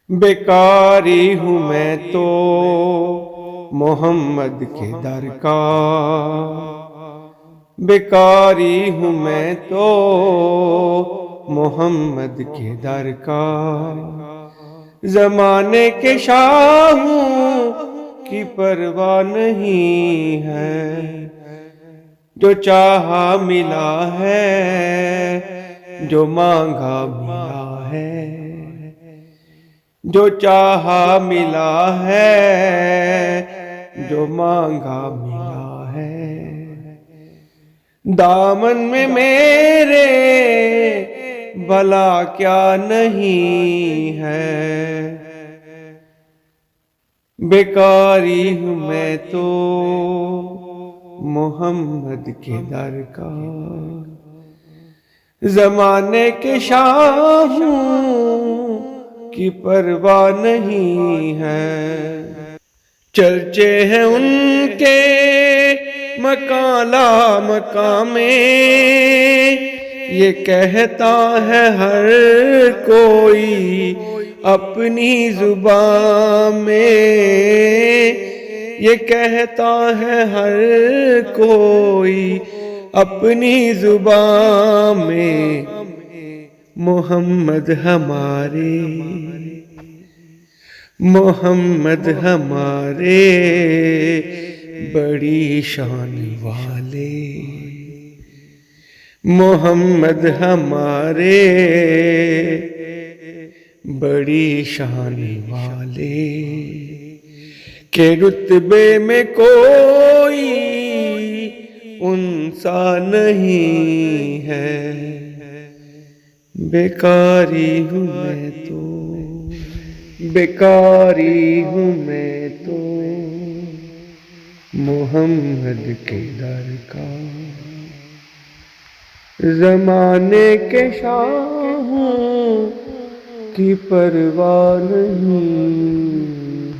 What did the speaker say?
بیکاری ہوں میں تو محمد کے در کا، بیکاری ہوں میں تو محمد کے در کا، زمانے کے شاہوں کی پرواہ نہیں ہے، جو چاہا ملا ہے، جو مانگا ملا ہے، جو چاہا ملا ہے، جو مانگا ملا ہے، دامن میں میرے بھلا کیا نہیں ہے، بیکاری ہوں میں تو محمد کے در کا، زمانے کے شاہوں کی پرواہ نہیں ہے، چرچے ہیں ان کے مکان لا مکان میں، یہ کہتا ہے ہر کوئی اپنی زبان میں، یہ کہتا ہے ہر کوئی اپنی زبان میں، محمد ہمارے، محمد ہمارے بڑی شان والے، محمد ہمارے بڑی شان والے، کہ رتبے میں کوئی ان سا نہیں ہے، بیکاری ہوں میں تو، بیکاری ہوں میں تو محمد کے در کا، زمانے کے شاہوں کی پرواہ نہیں